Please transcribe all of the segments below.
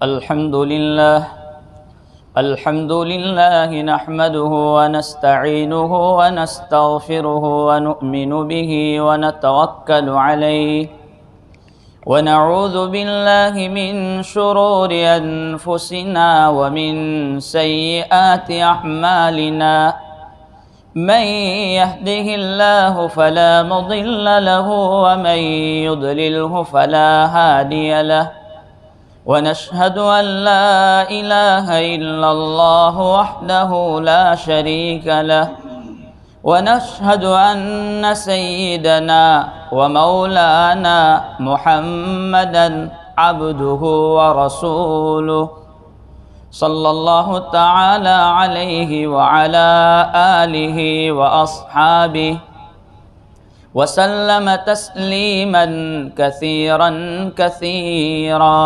الحمد لله نحمده ونستعينه ونستغفره ونؤمن به ونتوكل عليه ونعوذ بالله من شرور أنفسنا ومن سيئات أعمالنا من يهده الله فلا مضل له ومن يضلله فلا هادي له ونشهد أن لا إله إلا الله وحده لا شريك له ونشهد أن سيدنا ومولانا محمدا عبده ورسوله صلى الله تعالى عليه وعلى آله وأصحابه وسلم تسليما كثيرا كثيرا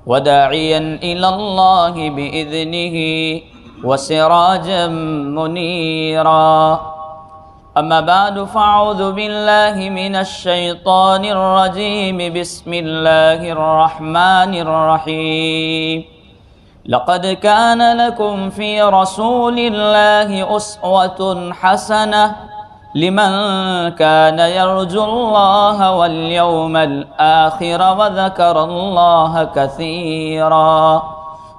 وداعيا إلى الله بإذنه وسراجا منيرا أما بعد فأعوذ بالله من الشيطان الرجيم بسم الله الرحمن الرحيم لقد كان لكم في رسول الله أسوة حسنة لمن كان يرجو الله واليوم الآخر وذكر الله كثيرا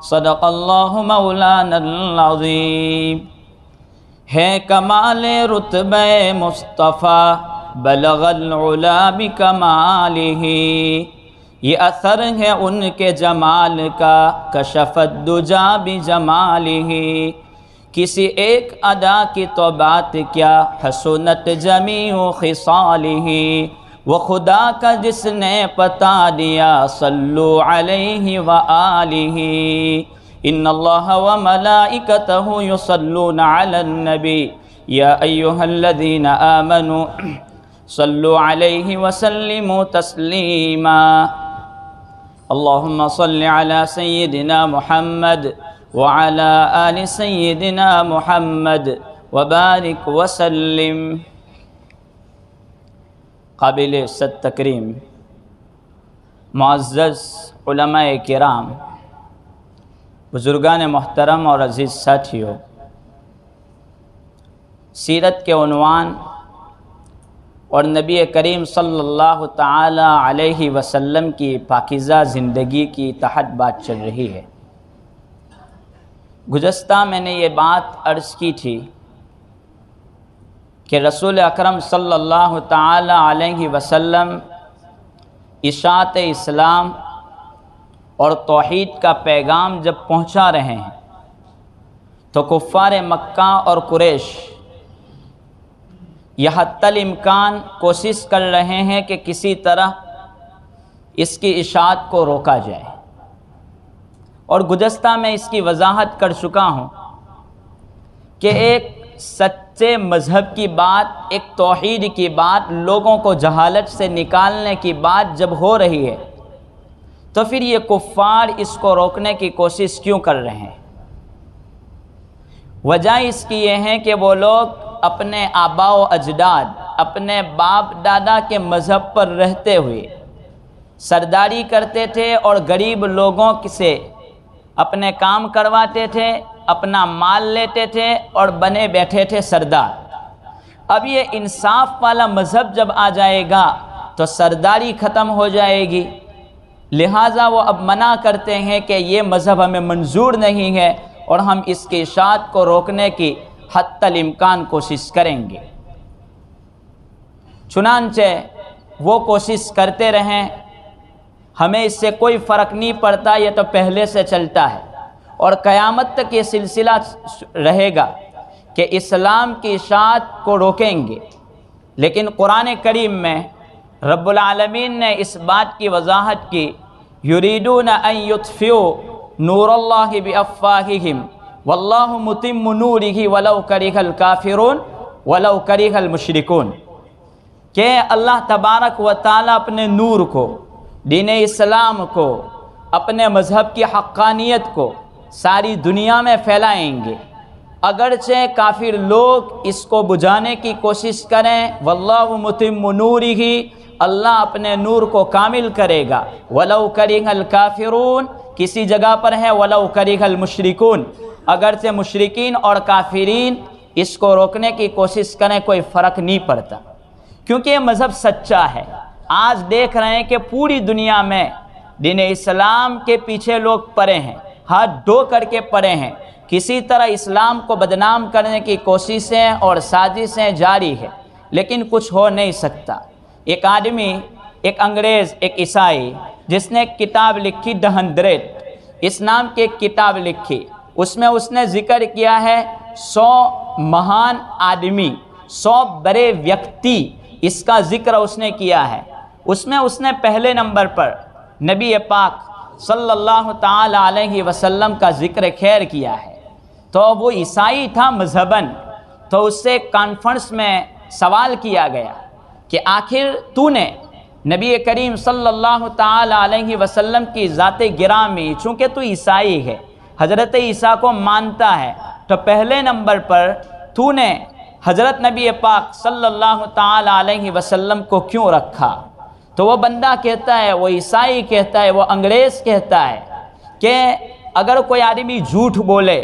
صدق اللہ مولانا العظیم۔ ہے کمال رتبہ مصطفیٰ بلغ العلا بکمالہ، یہ اثر ہے ان کے جمال کا کشف الدجا بجمالہ۔ کسی ایک ادا کی تو بات کیا حسنت جمیع خصالہ، وہ خدا کا جس نے پتا دیا صلو علیہ وآلہ۔ ان اللہ وملائکتہ یصلون علی النبی یا ایہا الذین آمنوا صلو علیہ وسلموا تسلیما۔ اللہم صل علی سیدنا محمد وعلى آل سيدنا محمد وبارك وسلم۔ قابل صد تکریم معزز علماء کرام، بزرگان محترم اور عزیز ساتھیوں، سیرت کے عنوان اور نبی کریم صلی اللہ تعالی علیہ وسلم کی پاکیزہ زندگی کی تحت بات چل رہی ہے۔ گزشتہ میں نے یہ بات عرض کی تھی کہ رسول اکرم صلی اللہ تعالی علیہ وسلم اشاعت اسلام اور توحید کا پیغام جب پہنچا رہے ہیں تو کفار مکہ اور قریش یہ حتی الامکان کوشش کر رہے ہیں کہ کسی طرح اس کی اشاعت کو روکا جائے، اور گزشتہ میں اس کی وضاحت کر چکا ہوں کہ ایک سچے مذہب کی بات، ایک توحید کی بات، لوگوں کو جہالت سے نکالنے کی بات جب ہو رہی ہے تو پھر یہ کفار اس کو روکنے کی کوشش کیوں کر رہے ہیں؟ وجہ اس کی یہ ہے کہ وہ لوگ اپنے آباء و اجداد، اپنے باپ دادا کے مذہب پر رہتے ہوئے سرداری کرتے تھے اور غریب لوگوں سے اپنے کام کرواتے تھے، اپنا مال لیتے تھے اور بنے بیٹھے تھے سردار۔ اب یہ انصاف والا مذہب جب آ جائے گا تو سرداری ختم ہو جائے گی، لہٰذا وہ اب منع کرتے ہیں کہ یہ مذہب ہمیں منظور نہیں ہے اور ہم اس کی اشاعت کو روکنے کی حتی الامکان کوشش کریں گے۔ چنانچہ وہ کوشش کرتے رہیں، ہمیں اس سے کوئی فرق نہیں پڑتا، یہ تو پہلے سے چلتا ہے اور قیامت تک یہ سلسلہ رہے گا کہ اسلام کی اشاعت کو روکیں گے۔ لیکن قرآن کریم میں رب العالمین نے اس بات کی وضاحت کی، یریدون ان یطفئوا نور اللہ بافواہہم واللہ متم نورہ ولو کرہ الکافرون ولو کرہ المشرکون، کہ اللہ تبارک و تعالیٰ اپنے نور کو، دین اسلام کو، اپنے مذہب کی حقانیت کو ساری دنیا میں پھیلائیں گے، اگرچہ کافر لوگ اس کو بجھانے کی کوشش کریں، واللہ متم نورہ، اللہ اپنے نور کو کامل کرے گا، ولو کرہ الکافرون، کسی جگہ پر ہے ولو کرہ المشرکون، اگرچہ مشرکین اور کافرین اس کو روکنے کی کوشش کریں کوئی فرق نہیں پڑتا، کیونکہ یہ مذہب سچا ہے۔ آج دیکھ رہے ہیں کہ پوری دنیا میں دین اسلام کے پیچھے لوگ پڑے ہیں، ہاتھ دھو کر کے پڑے ہیں، کسی طرح اسلام کو بدنام کرنے کی کوششیں اور سازشیں جاری ہے، لیکن کچھ ہو نہیں سکتا۔ ایک آدمی، ایک انگریز، ایک عیسائی، جس نے ایک کتاب لکھی دی 100، اس نام کی ایک کتاب لکھی، اس میں اس نے ذکر کیا ہے 100 مہان آدمی، 100 بڑے ویکتی، اس کا ذکر اس نے کیا ہے۔ اس میں اس نے پہلے نمبر پر نبی پاک صلی اللہ تعالی علیہ وسلم کا ذکر خیر کیا ہے۔ تو وہ عیسائی تھا مذہباً، تو اس سے کانفرنس میں سوال کیا گیا کہ آخر تو نے نبی کریم صلی اللہ تعالی علیہ وسلم کی ذات گرامی، چونکہ تو عیسائی ہے، حضرت عیسیٰ کو مانتا ہے، تو پہلے نمبر پر تو نے حضرت نبی پاک صلی اللہ تعالی علیہ وسلم کو کیوں رکھا؟ تو وہ بندہ کہتا ہے، وہ عیسائی کہتا ہے، وہ انگریز کہتا ہے کہ اگر کوئی آدمی جھوٹ بولے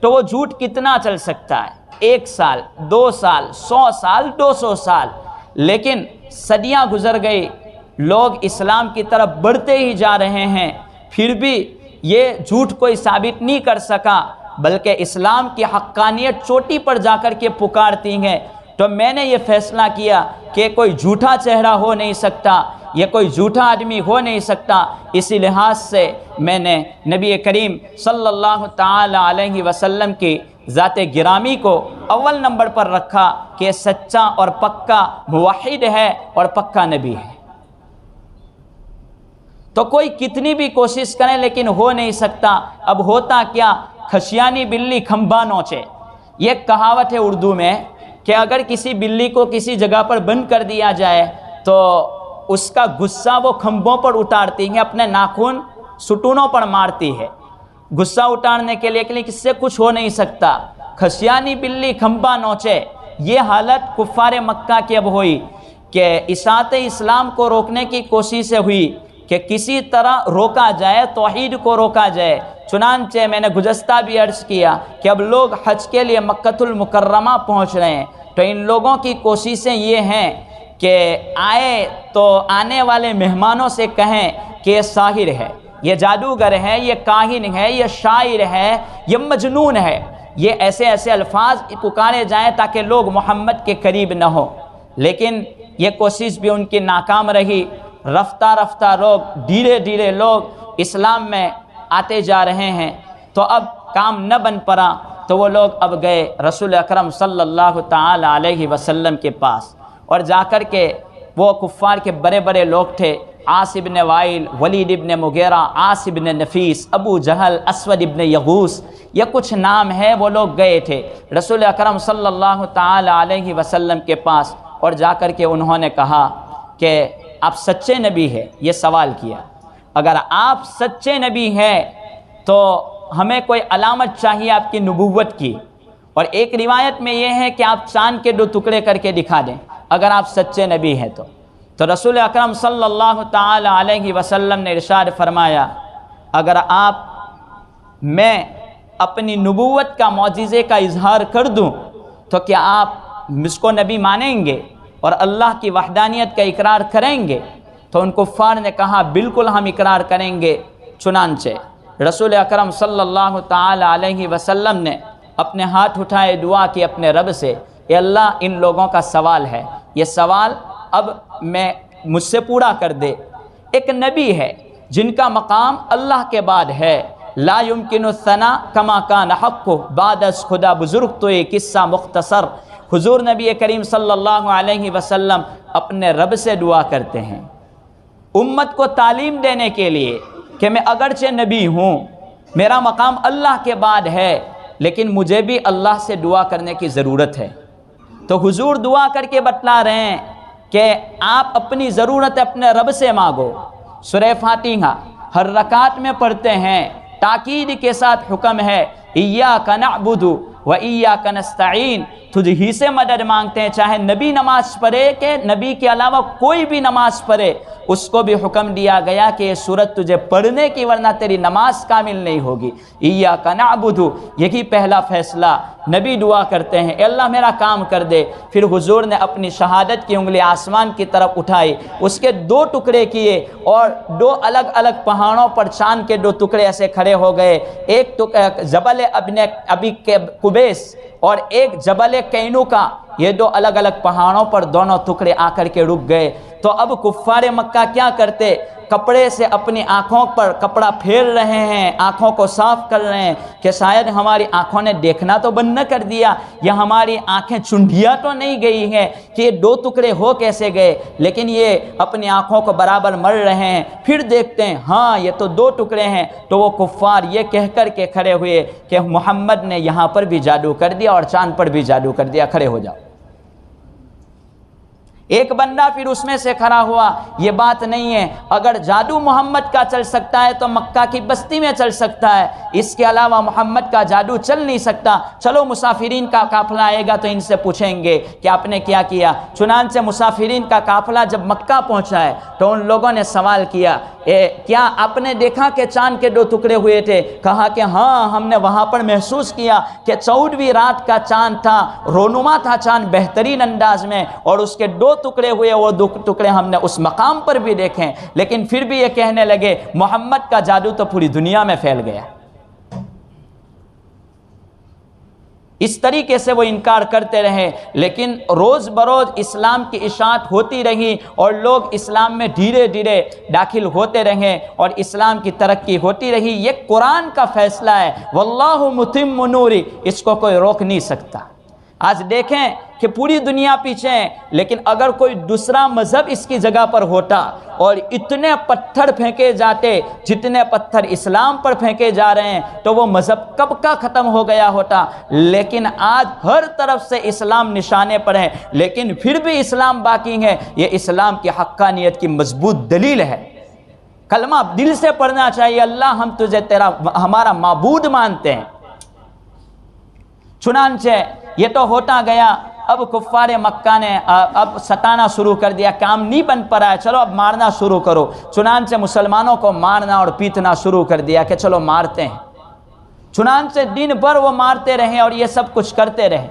تو وہ جھوٹ کتنا چل سکتا ہے؟ 1 سال، 2 سال، 100 سال، 200 سال، لیکن صدیاں گزر گئی، لوگ اسلام کی طرف بڑھتے ہی جا رہے ہیں، پھر بھی یہ جھوٹ کوئی ثابت نہیں کر سکا، بلکہ اسلام کی حقانیت چوٹی پر جا کر کے پکارتی ہے۔ تو میں نے یہ فیصلہ کیا کہ کوئی جھوٹا چہرہ ہو نہیں سکتا، یہ کوئی جھوٹا آدمی ہو نہیں سکتا، اسی لحاظ سے میں نے نبی کریم صلی اللہ تعالی علیہ وسلم کی ذات گرامی کو اول نمبر پر رکھا کہ یہ سچا اور پکا موحد ہے اور پکا نبی ہے۔ تو کوئی کتنی بھی کوشش کرے لیکن ہو نہیں سکتا۔ اب ہوتا کیا؟ کھشیانی بلی کھمبا نوچے، یہ کہاوت ہے اردو میں کہ اگر کسی بلی کو کسی جگہ پر بند کر دیا جائے تو اس کا غصہ وہ کھمبوں پر اتارتی ہے، اپنے ناخن ستونوں پر مارتی ہے غصہ اتارنے کے لیے، لیکن اس سے کچھ ہو نہیں سکتا۔ کھسیانی بلی کھمبا نوچے، یہ حالت کفار مکہ کی اب ہوئی کہ اشاعت اسلام کو روکنے کی کوشش ہوئی کہ کسی طرح روکا جائے، توحید کو روکا جائے۔ چنانچہ میں نے گزشتہ بھی عرض کیا کہ اب لوگ حج کے لیے مکۃ المکرمہ پہنچ رہے ہیں، تو ان لوگوں کی کوششیں یہ ہیں کہ آئے تو آنے والے مہمانوں سے کہیں کہ یہ ساحر ہے، یہ جادوگر ہے، یہ کاہن ہے، یہ شاعر ہے، یہ مجنون ہے، یہ ایسے ایسے الفاظ پکارے جائیں تاکہ لوگ محمد کے قریب نہ ہوں۔ لیکن یہ کوشش بھی ان کی ناکام رہی، رفتہ رفتہ لوگ دھیرے دھیرے لوگ اسلام میں آتے جا رہے ہیں۔ تو اب کام نہ بن پڑا تو وہ لوگ اب گئے رسول اکرم صلی اللہ تعالی علیہ وسلم کے پاس، اور جا کر کے وہ کفار کے بڑے بڑے لوگ تھے، عاص بن وائل، ولید بن مغیرہ، عاص بن نفیس، ابو جہل، اسود بن یغوث، یہ کچھ نام ہے، وہ لوگ گئے تھے رسول اکرم صلی اللہ تعالی علیہ وسلم کے پاس، اور جا کر کے انہوں نے کہا کہ آپ سچے نبی ہیں؟ یہ سوال کیا، اگر آپ سچے نبی ہیں تو ہمیں کوئی علامت چاہیے آپ کی نبوت کی، اور ایک روایت میں یہ ہے کہ آپ چاند کے 2 ٹکڑے کر کے دکھا دیں اگر آپ سچے نبی ہیں تو رسول اکرم صلی اللہ تعالی علیہ وسلم نے ارشاد فرمایا، اگر میں اپنی نبوت کا معجزے کا اظہار کر دوں تو کیا آپ مجھ کو نبی مانیں گے اور اللہ کی وحدانیت کا اقرار کریں گے؟ تو ان کفار نے کہا بالکل ہم اقرار کریں گے۔ چنانچہ رسول اکرم صلی اللہ تعالی علیہ وسلم نے اپنے ہاتھ اٹھائے، دعا کی اپنے رب سے، اے اللہ ان لوگوں کا سوال ہے، یہ سوال اب مجھ سے پورا کر دے۔ ایک نبی ہے جن کا مقام اللہ کے بعد ہے، لا يمکن الثنا کما کان حق بعد از خدا بزرگ، تو یہ قصہ مختصر حضور نبی کریم صلی اللہ علیہ وسلم اپنے رب سے دعا کرتے ہیں امت کو تعلیم دینے کے لیے کہ میں اگرچہ نبی ہوں، میرا مقام اللہ کے بعد ہے، لیکن مجھے بھی اللہ سے دعا کرنے کی ضرورت ہے۔ تو حضور دعا کر کے بتلا رہے ہیں کہ آپ اپنی ضرورت اپنے رب سے مانگو۔ سورہ فاتحہ ہر رکعت میں پڑھتے ہیں، تاکید کے ساتھ حکم ہے، ایاک نعبد وَإِيَّاكَ نَسْتَعِينُ، تجھ ہی سے مدد مانگتے ہیں. چاہے نبی نماز پڑھے کہ نبی کے علاوہ کوئی بھی نماز پڑھے، اس کو بھی حکم دیا گیا کہ یہ سورت تجھے پڑھنے کی، ورنہ تیری نماز کامل نہیں ہوگی. ایاک نعبد، یہی پہلا فیصلہ نبی دعا کرتے ہیں، اے اللہ میرا کام کر دے. پھر حضور نے اپنی شہادت کی انگلی آسمان کی طرف اٹھائی، اس کے دو ٹکڑے کیے اور دو الگ الگ پہاڑوں پر چاند کے دو ٹکڑے ایسے کھڑے ہو گئے، ایک جبل ابی قبیس اور ایک جبل کینوکا. یہ دو الگ الگ پہاڑوں پر دونوں ٹکڑے آ کر کے رک گئے. تو اب کفار مکہ کیا کرتے؟ کپڑے سے اپنی آنکھوں پر کپڑا پھیر رہے ہیں، آنکھوں کو صاف کر رہے ہیں کہ شاید ہماری آنکھوں نے دیکھنا تو بند نہ کر دیا، یا ہماری آنکھیں چنڈیا تو نہیں گئی ہیں کہ یہ دو ٹکڑے ہو کیسے گئے. لیکن یہ اپنی آنکھوں کو برابر مل رہے ہیں. پھر دیکھتے ہیں ہاں یہ تو دو ٹکڑے ہیں. تو وہ کفار یہ کہہ کر کے کھڑے ہوئے کہ محمد نے یہاں پر بھی جادو کر دیا اور چاند پر بھی جادو کر دیا، کھڑے ہو جاؤ. ایک بندہ پھر اس میں سے کھڑا ہوا، یہ بات نہیں ہے، اگر جادو محمد کا چل سکتا ہے تو مکہ کی بستی میں چل سکتا ہے، اس کے علاوہ محمد کا جادو چل نہیں سکتا. چلو مسافرین کا قافلہ آئے گا تو ان سے پوچھیں گے کہ آپ نے کیا کیا. چنانچہ مسافرین کا قافلہ جب مکہ پہنچا ہے تو ان لوگوں نے سوال کیا، کیا آپ نے دیکھا کہ چاند کے دو ٹکڑے ہوئے تھے؟ کہا کہ ہاں ہم نے وہاں پر محسوس کیا کہ 14ویں رات کا چاند تھا، رونما تھا چاند بہترین انداز میں، اور اس کے دو ٹکڑے ہوئے، وہ دو ٹکڑے ہم نے اس مقام پر بھی دیکھیں. لیکن پھر بھی یہ کہنے لگے محمد کا جادو تو پوری دنیا میں پھیل گیا. اس طریقے سے وہ انکار کرتے رہے. لیکن روز بروز اسلام کی اشاعت ہوتی رہی اور لوگ اسلام میں دھیرے دھیرے داخل ہوتے رہے اور اسلام کی ترقی ہوتی رہی. یہ قرآن کا فیصلہ ہے، واللہ متم نوری، اس کو کوئی روک نہیں سکتا. آج دیکھیں کہ پوری دنیا پیچھے ہے، لیکن اگر کوئی دوسرا مذہب اس کی جگہ پر ہوتا اور اتنے پتھر پھینکے جاتے جتنے پتھر اسلام پر پھینکے جا رہے ہیں تو وہ مذہب کب کا ختم ہو گیا ہوتا. لیکن آج ہر طرف سے اسلام نشانے پر ہے، لیکن پھر بھی اسلام باقی ہے. یہ اسلام کی حقانیت کی مضبوط دلیل ہے. کلمہ دل سے پڑھنا چاہیے، اللہ ہم تجھے تیرا ہمارا معبود مانتے ہیں. چنانچہ یہ تو ہوتا گیا. اب کفار مکہ نے اب ستانا شروع کر دیا، کام نہیں بن پا رہا ہے، چلو اب مارنا شروع کرو. چنانچہ مسلمانوں کو مارنا اور پیٹنا شروع کر دیا کہ چلو مارتے ہیں. چنانچہ دن بھر وہ مارتے رہے اور یہ سب کچھ کرتے رہے.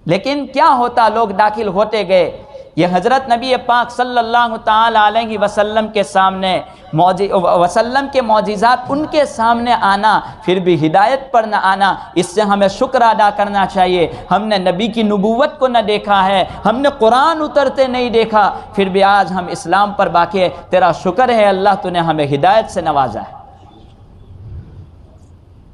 لیکن کیا ہوتا؟ لوگ داخل ہوتے گئے. یہ حضرت نبی پاک صلی اللہ تعالی علیہ وسلم کے سامنے وسلم کے معجزات ان کے سامنے آنا، پھر بھی ہدایت پر نہ آنا، اس سے ہمیں شکر ادا کرنا چاہیے. ہم نے نبی کی نبوت کو نہ دیکھا ہے، ہم نے قرآن اترتے نہیں دیکھا، پھر بھی آج ہم اسلام پر باقی ہے. تیرا شکر ہے اللہ تو نے ہمیں ہدایت سے نوازا ہے.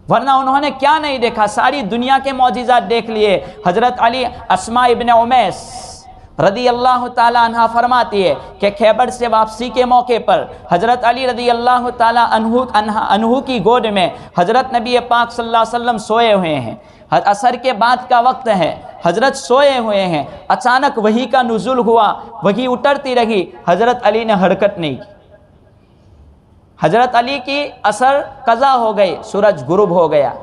ورنہ انہوں نے کیا نہیں دیکھا؟ ساری دنیا کے معجزات دیکھ لیے. حضرت علی اسماء ابن امیس رضی اللہ تعالیٰ عنہ فرماتی ہے کہ خیبر سے واپسی کے موقع پر حضرت علی رضی اللہ تعالیٰ عنہ کی گود میں حضرت نبی پاک صلی اللہ علیہ وسلم سوئے ہوئے ہیں. عصر کے بعد کا وقت ہے، حضرت سوئے ہوئے ہیں. اچانک وحی کا نزول ہوا، وحی اترتی رہی، حضرت علی نے حرکت نہیں کی. حضرت علی کی عصر قضا ہو گئی، سورج غروب ہو گیا.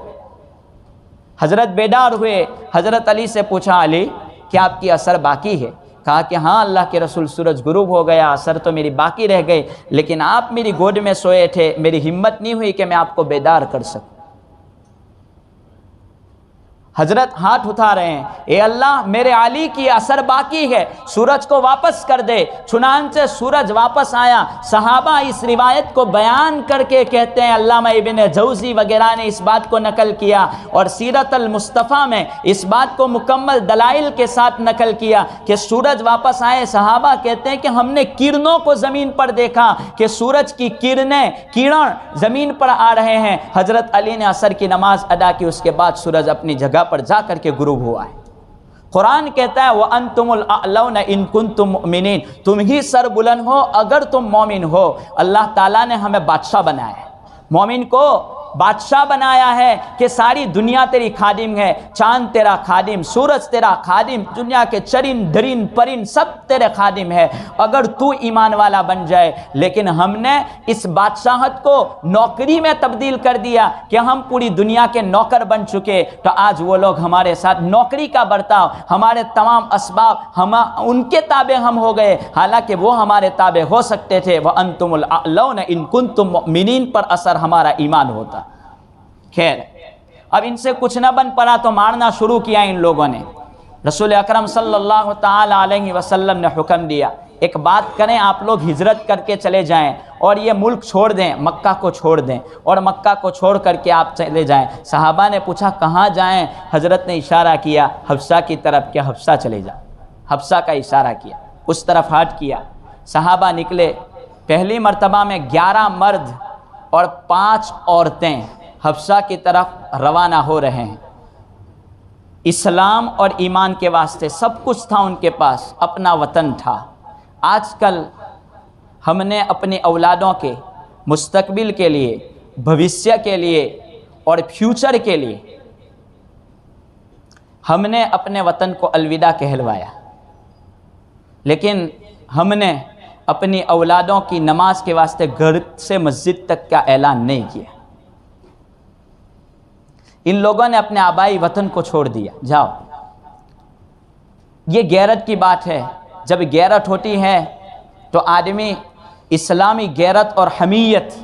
حضرت بیدار ہوئے، حضرت علی سے پوچھا علی کیا آپ کی عصر باقی ہے؟ کہا کہ ہاں اللہ کے رسول سورج غروب ہو گیا، عصر تو میری باقی رہ گئی، لیکن آپ میری گود میں سوئے تھے، میری ہمت نہیں ہوئی کہ میں آپ کو بیدار کر سکوں. حضرت ہاتھ اٹھا رہے ہیں، اے اللہ میرے علی کی عصر باقی ہے، سورج کو واپس کر دے. چنانچہ سورج واپس آیا. صحابہ اس روایت کو بیان کر کے کہتے ہیں، علامہ ابن جوزی وغیرہ نے اس بات کو نقل کیا اور سیرت المصطفیٰ میں اس بات کو مکمل دلائل کے ساتھ نقل کیا کہ سورج واپس آئے. صحابہ کہتے ہیں کہ ہم نے کرنوں کو زمین پر دیکھا کہ سورج کی کرن زمین پر آ رہے ہیں. حضرت علی نے عصر کی نماز ادا کی، اس کے بعد سورج اپنی جگہ پر جا کر کے غروب ہوا ہے. قرآن کہتا ہے وَأَنْتُمُ الْأَعْلَوْنَ إِن كُنْتُم مُؤْمِنِينَ، تم ہی سر بلند ہو اگر تم مومن ہو. اللہ تعالیٰ نے ہمیں بادشاہ بنایا ہے. مومن کو بادشاہ بنایا ہے کہ ساری دنیا تیری خادم ہے، چاند تیرا خادم، سورج تیرا خادم، دنیا کے چرند درند پرند سب تیرے خادم ہے اگر تو ایمان والا بن جائے۔ لیکن ہم نے اس بادشاہت کو نوکری میں تبدیل کر دیا کہ ہم پوری دنیا کے نوکر بن چکے، تو آج وہ لوگ ہمارے ساتھ نوکری کا برتاؤ، ہمارے تمام اسباب ان کے تابع ہم ہو گئے، حالانکہ وہ ہمارے تابع ہو سکتے تھے۔ وَأَنْتُمُ الْأَعْلَوْنَ إِن كُنتُم مُؤْمِنِينَ پر اثر ہمارا ایمان ہوتا۔ خیر، اب ان سے کچھ نہ بن پڑا تو مارنا شروع کیا ان لوگوں نے۔ رسول اکرم صلی اللہ تعالی علیہ وسلم نے حکم دیا، ایک بات کریں، آپ لوگ ہجرت کر کے چلے جائیں اور یہ ملک چھوڑ دیں، مکہ کو چھوڑ دیں اور مکہ کو چھوڑ کر کے آپ چلے جائیں۔ صحابہ نے پوچھا کہاں جائیں؟ حضرت نے اشارہ کیا حبشہ کی طرف کہ حبشہ چلے جائیں، حبشہ کا اشارہ کیا، اس طرف ہٹ کیا۔ صحابہ نکلے، پہلی مرتبہ میں 11 مرد اور 5 عورتیں حبشہ کی طرف روانہ ہو رہے ہیں۔ اسلام اور ایمان کے واسطے سب کچھ تھا ان کے پاس، اپنا وطن تھا۔ آج کل ہم نے اپنی اولادوں کے مستقبل کے لیے، بھوشیہ کے لیے اور فیوچر کے لیے ہم نے اپنے وطن کو الوداع کہلوایا، لیکن ہم نے اپنی اولادوں کی نماز کے واسطے گھر سے مسجد تک کا اعلان نہیں کیا۔ ان لوگوں نے اپنے آبائی وطن کو چھوڑ دیا، جاؤ۔ یہ غیرت کی بات ہے۔ جب غیرت ہوتی ہے تو آدمی اسلامی غیرت اور حمیت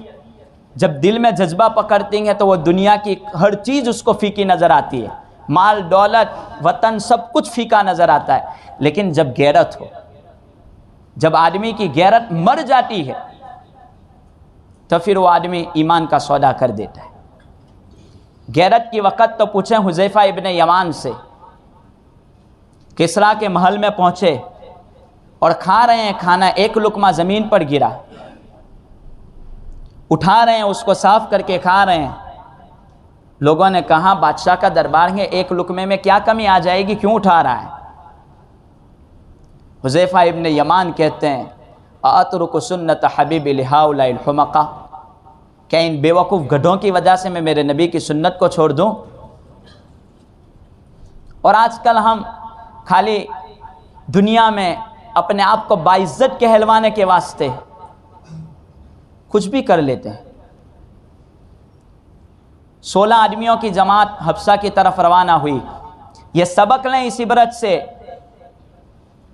جب دل میں جذبہ پکڑتی ہے تو وہ دنیا کی ہر چیز اس کو پھیکی نظر آتی ہے، مال دولت وطن سب کچھ پھیکا نظر آتا ہے۔ لیکن جب غیرت ہو، جب آدمی کی غیرت مر جاتی ہے تو پھر وہ آدمی ایمان کا سودا کر دیتا ہے۔ غیرت کی وقت تو پوچھیں حذیفہ ابن یمان سے، کسریٰ کے محل میں پہنچے اور کھا رہے ہیں کھانا، ایک لقمہ زمین پر گرا، اٹھا رہے ہیں اس کو صاف کر کے کھا رہے ہیں۔ لوگوں نے کہا بادشاہ کا دربار ہے، ایک لقمے میں کیا کمی آ جائے گی، کیوں اٹھا رہا ہے؟ حذیفہ ابن یمان کہتے ہیں اَأَتْرُكُ سُنَّةَ حَبِيبِ لِهَؤُلَاءِ الْحُمَقَاءِ، کیا ان بے وقوف گدھوں کی وجہ سے میں میرے نبی کی سنت کو چھوڑ دوں؟ اور آج کل ہم خالی دنیا میں اپنے آپ کو باعزت کہلوانے کے واسطے کچھ بھی کر لیتے ہیں۔ 16 آدمیوں کی جماعت حبشہ کی طرف روانہ ہوئی۔ یہ سبق لیں اس عبرت سے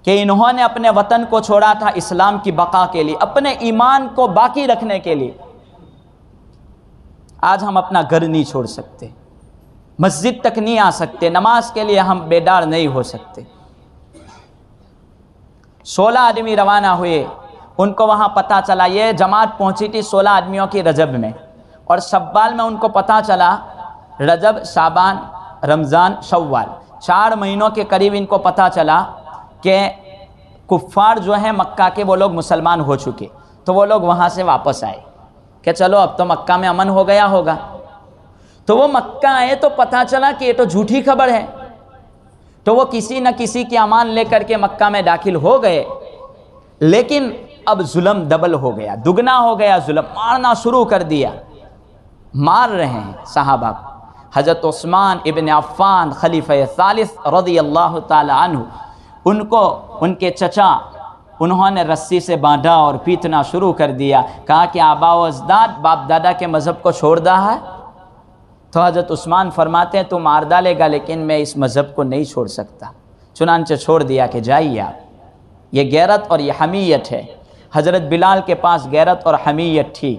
کہ انہوں نے اپنے وطن کو چھوڑا تھا اسلام کی بقا کے لیے، اپنے ایمان کو باقی رکھنے کے لیے۔ آج ہم اپنا گھر نہیں چھوڑ سکتے، مسجد تک نہیں آ سکتے، نماز کے لیے ہم بیدار نہیں ہو سکتے۔ 16 آدمی روانہ ہوئے، ان کو وہاں پتہ چلا، یہ جماعت پہنچی تھی 16 آدمیوں کی رجب میں، اور شوال میں ان کو پتہ چلا، رجب، شعبان، رمضان، شوال، 4 مہینوں کے قریب ان کو پتہ چلا کہ کفار جو ہیں مکہ کے وہ لوگ مسلمان ہو چکے، تو وہ لوگ وہاں سے واپس آئے کہ چلو اب تو مکہ میں امن ہو گیا ہوگا۔ تو وہ مکہ آئے تو پتہ چلا کہ یہ تو جھوٹی خبر ہے، تو وہ کسی نہ کسی کی امان لے کر کے مکہ میں داخل ہو گئے، لیکن اب ظلم ڈبل ہو گیا، دگنا ہو گیا ظلم، مارنا شروع کر دیا۔ مار رہے ہیں صحابہ کو۔ حضرت عثمان ابن عفان خلیفہ ثالث رضی اللہ تعالی عنہ، ان کو ان کے چچا انہوں نے رسی سے باندھا اور پیٹنا شروع کر دیا، کہا کہ آبا و اجداد باپ دادا کے مذہب کو چھوڑ دا ہے؟ تو حضرت عثمان فرماتے ہیں تو مار ڈالے گا لیکن میں اس مذہب کو نہیں چھوڑ سکتا، چنانچہ چھوڑ دیا کہ جائیے آپ۔ یہ غیرت اور یہ حمیت ہے۔ حضرت بلال کے پاس غیرت اور حمیت تھی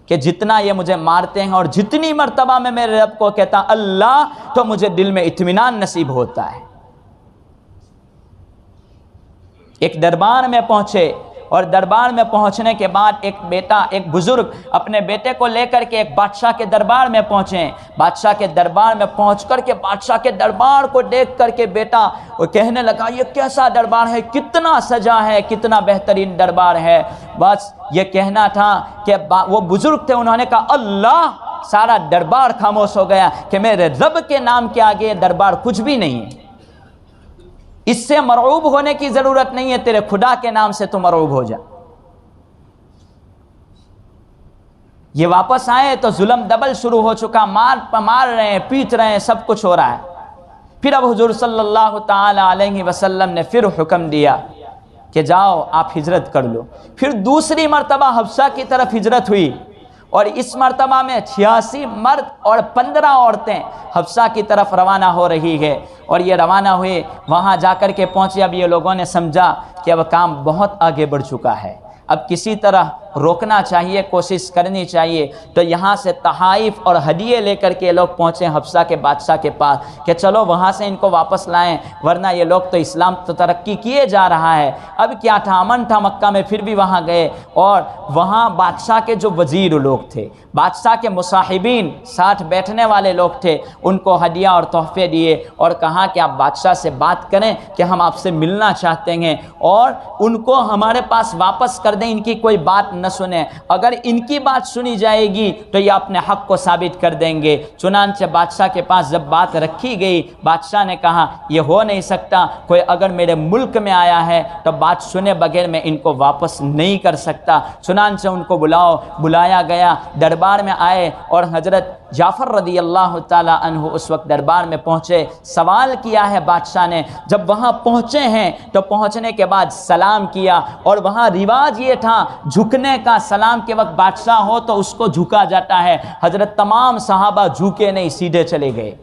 کہ جتنا یہ مجھے مارتے ہیں اور جتنی مرتبہ میں میرے رب کو کہتا اللہ، تو مجھے دل میں اطمینان نصیب ہوتا ہے۔ ایک دربار میں پہنچے، اور دربار میں پہنچنے کے بعد ایک بزرگ اپنے بیٹے کو لے کر کے ایک بادشاہ کے دربار میں پہنچے۔ بادشاہ کے دربار میں پہنچ کر کے بادشاہ کے دربار کو دیکھ کر کے بیٹا وہ کہنے لگا یہ کیسا دربار ہے، کتنا سجا ہے، کتنا بہترین دربار ہے۔ بس یہ کہنا تھا کہ وہ بزرگ تھے، انہوں نے کہا اللہ، سارا دربار خاموش ہو گیا کہ میرے رب کے نام کے آگے دربار کچھ بھی نہیں ہے۔ اس سے مرعوب ہونے کی ضرورت نہیں ہے، تیرے خدا کے نام سے تو مرعوب ہو جا۔ یہ واپس آئے تو ظلم ڈبل شروع ہو چکا، مار رہے ہیں، پیٹ رہے ہیں، سب کچھ ہو رہا ہے۔ پھر اب حضور صلی اللہ تعالی علیہ وسلم نے پھر حکم دیا کہ جاؤ آپ ہجرت کر لو۔ پھر دوسری مرتبہ حبشہ کی طرف ہجرت ہوئی، اور اس مرتبہ میں 86 مرد اور 15 عورتیں حبشہ کی طرف روانہ ہو رہی ہے، اور یہ روانہ ہوئے، وہاں جا کر کے پہنچے۔ اب یہ لوگوں نے سمجھا کہ اب کام بہت آگے بڑھ چکا ہے، اب کسی طرح روکنا چاہیے، کوشش کرنی چاہیے۔ تو یہاں سے تحائف اور ہدیے لے کر کے لوگ پہنچے حبشہ کے بادشاہ کے پاس کہ چلو وہاں سے ان کو واپس لائیں، ورنہ یہ لوگ تو اسلام تو ترقی کیے جا رہا ہے۔ اب کیا تھا، امن تھا مکہ میں، پھر بھی وہاں گئے، اور وہاں بادشاہ کے جو وزیر لوگ تھے، بادشاہ کے مصاحبین، ساتھ بیٹھنے والے لوگ تھے، ان کو ہدیہ اور تحفے دیے، اور کہا کہ آپ بادشاہ سے بات کریں کہ ہم آپ سے ملنا چاہتے ہیں، اور ان کو ہمارے پاس واپس کر دیں، ان کی کوئی بات نہ سنیں، اگر ان کی بات سنی جائے گی تو یہ اپنے حق کو ثابت کر دیں گے۔ چنانچہ بادشاہ کے پاس جب بات رکھی گئی، بادشاہ نے کہا یہ ہو نہیں سکتا، کوئی اگر میرے ملک میں آیا ہے تو بات سنے بغیر میں ان کو واپس نہیں کر سکتا۔ چنانچہ ان کو بلایا گیا، دربار میں آئے، اور حضرت جعفر رضی اللہ تعالی عنہ اس وقت دربار میں پہنچے۔ سوال کیا ہے بادشاہ نے، جب وہاں پہنچے ہیں تو پہنچنے کے بعد سلام کیا، اور وہاں رواج یہ تھا جھکنے کا، سلام کے وقت بادشاہ ہو تو اس کو جھکا جاتا ہے۔ حضرت تمام صحابہ جھکے نہیں، سیدھے چلے گئے،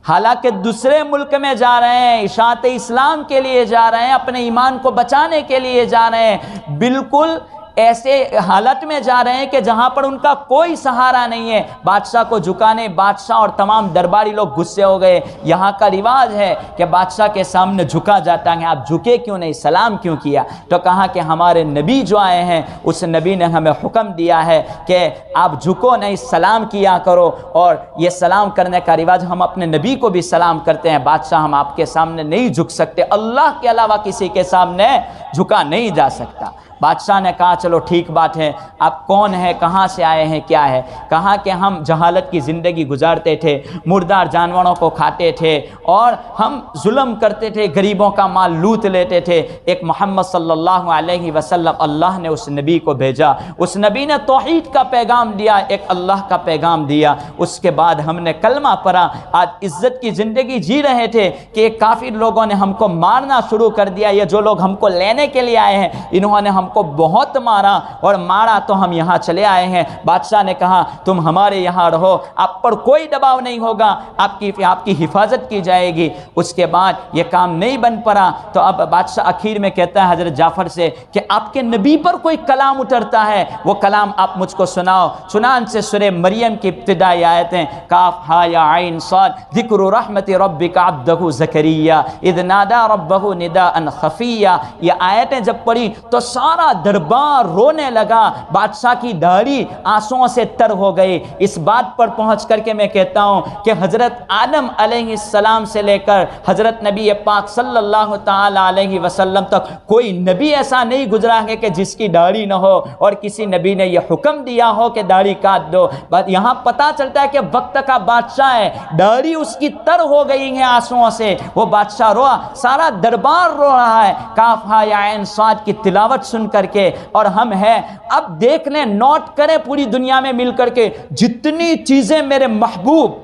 حالانکہ دوسرے ملک میں جا رہے ہیں، اشاعت اسلام کے لیے جا رہے ہیں، اپنے ایمان کو بچانے کے لیے جا رہے ہیں، بالکل ایسے حالت میں جا رہے ہیں کہ جہاں پر ان کا کوئی سہارا نہیں ہے، بادشاہ کو جھکانے، بادشاہ اور تمام درباری لوگ غصے ہو گئے۔ یہاں کا رواج ہے کہ بادشاہ کے سامنے جھکا جاتا ہے، آپ جھکے کیوں نہیں، سلام کیوں کیا؟ تو کہا کہ ہمارے نبی جو آئے ہیں، اس نبی نے ہمیں حکم دیا ہے کہ آپ جھکو نہیں، سلام کیا کرو، اور یہ سلام کرنے کا رواج، ہم اپنے نبی کو بھی سلام کرتے ہیں۔ بادشاہ ہم آپ کے سامنے نہیں جھک سکتے، اللہ کے علاوہ کسی کے سامنے جھکا نہیں جا سکتا۔ بادشاہ نے کہا چلو ٹھیک بات ہے، آپ کون ہیں، کہاں سے آئے ہیں، کیا ہے؟ کہا کہ ہم جہالت کی زندگی گزارتے تھے، مردار جانوروں کو کھاتے تھے، اور ہم ظلم کرتے تھے، غریبوں کا مال لوٹ لیتے تھے۔ ایک محمد صلی اللہ علیہ وسلم، اللہ نے اس نبی کو بھیجا، اس نبی نے توحید کا پیغام دیا، ایک اللہ کا پیغام دیا۔ اس کے بعد ہم نے کلمہ پڑھا، آج عزت کی زندگی جی رہے تھے کہ کافر لوگوں نے ہم کو مارنا شروع کر دیا۔ یہ جو لوگ ہم کو لینے کے لیے آئے ہیں، انہوں نے ہم کو بہت مارا، اور مارا تو ہم یہاں چلے آئے ہیں۔ بادشاہ نے کہا تم ہمارے یہاں رہو، آپ پر کوئی دباؤ نہیں ہوگا، آپ کی حفاظت کی جائے گی۔ اس کے بعد یہ کام نہیں بن پڑا، تو اب بادشاہ اخیر میں کہتا ہے حضرت جعفر سے کہ آپ کے نبی پر کوئی کلام اترتا ہے، وہ کلام آپ مجھ کو سناؤ۔ چنانچہ سورہ مریم کی ابتدائی آیتیں کاف ہا یا عین صاد ذکر رحمت ربک عبدہ زکریا اذ نادى ربہ نداء خفیا، یہ آیتیں جب پڑھی تو سارا دربار رونے لگا، بادشاہ کی داڑھی آنسوؤں سے تر ہو گئی۔ اس بات پر پہنچ کر کے میں کہتا ہوں کہ حضرت آدم علیہ السلام سے لے کر حضرت نبی پاک صلی اللہ تعالی علیہ وسلم تک کوئی نبی ایسا نہیں گزرا ہے کہ جس کی داڑھی نہ ہو، اور کسی نبی نے یہ حکم دیا ہو کہ داڑھی کاٹ دو۔ یہاں پتہ چلتا ہے کہ وقت کا بادشاہ ہے، داڑھی اس کی تر ہو گئی ہے آنسوؤں سے، وہ بادشاہ روا، سارا دربار رو رہا ہے کاف ہا یا عین صاد کی تلاوت سن کر کے، اور ہم ہیں اب دیکھ لیں، نوٹ کریں پوری دنیا میں مل کر کے، جتنی چیزیں میرے محبوب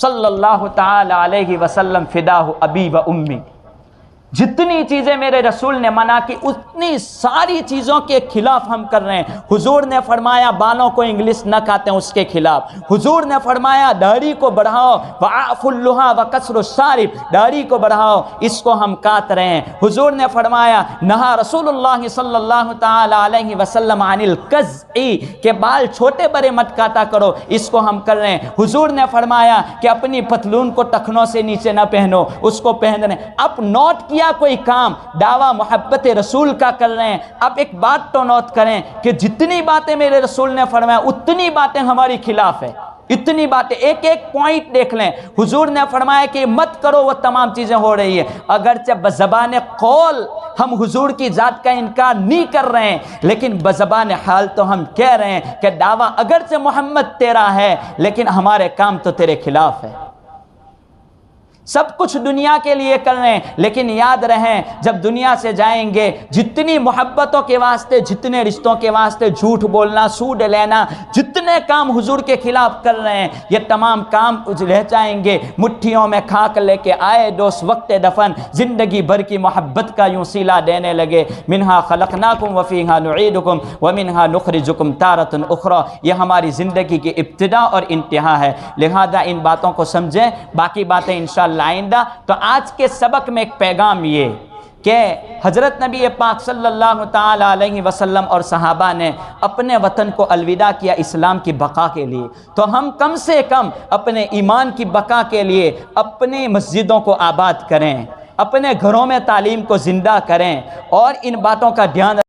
صلی اللہ تعالی علیہ وسلم فداہ ابی و امی، جتنی چیزیں میرے رسول نے منع کی، اتنی ساری چیزوں کے خلاف ہم کر رہے ہیں۔ حضور نے فرمایا بالوں کو انگلش نہ کاٹیں، اس کے خلاف۔ حضور نے فرمایا داڑھی کو بڑھاؤ، وعفوا اللحى وقصر الشارب، داڑھی کو بڑھاؤ، اس کو ہم کاٹ رہے ہیں۔ حضور نے فرمایا نہا رسول اللہ صلی اللہ تعالی علیہ وسلم عن القزع، کہ بال چھوٹے بڑے مت کاٹا کرو، اس کو ہم کر رہے ہیں۔ حضور نے فرمایا کہ اپنی پتلون کو ٹخنوں سے نیچے نہ پہنو، اس کو پہن رہے ہیں۔ اب نوٹ کیا کوئی کام دعویٰ محبت رسول کا کر رہے ہیں، اب ایک بات تو نوٹ کریں کہ جتنی باتیں میرے رسول نے فرمایا اتنی باتیں ہماری خلاف ہے، اتنی باتیں، ایک ایک پوائنٹ دیکھ لیں۔ حضور نے فرمایا کہ مت کرو، وہ تمام چیزیں ہو رہی ہیں۔ اگرچہ بزبان قول ہم حضور کی ذات کا انکار نہیں کر رہے ہیں، لیکن بزبان حال تو ہم کہہ رہے ہیں کہ دعویٰ اگرچہ محمد تیرا ہے، لیکن ہمارے کام تو تیرے خلاف ہے۔ سب کچھ دنیا کے لیے کر رہے ہیں، لیکن یاد رہیں جب دنیا سے جائیں گے جتنی محبتوں کے واسطے، جتنے رشتوں کے واسطے جھوٹ بولنا، سود لینا، جتنے کام حضور کے خلاف کر رہے ہیں، یہ تمام کام رہ جائیں گے۔ مٹھیوں میں خاک لے کے آئے دوست وقت دفن، زندگی بھر کی محبت کا یوں صلہ دینے لگے۔ منہا خلقناکم وفیہا نعیدکم ومنہا نخرجکم تارۃ اخری، یہ ہماری زندگی کی ابتدا اور انتہا ہے، لہذا ان باتوں کو سمجھیں۔ باقی باتیں انشاءاللہ آئندہ۔ تو آج کے سبق میں ایک پیغام یہ کہ حضرت نبی پاک صلی اللہ تعالی علیہ وسلم اور صحابہ نے اپنے وطن کو الوداع کیا اسلام کی بقا کے لیے، تو ہم کم سے کم اپنے ایمان کی بقا کے لیے اپنی مسجدوں کو آباد کریں، اپنے گھروں میں تعلیم کو زندہ کریں اور ان باتوں کا دھیان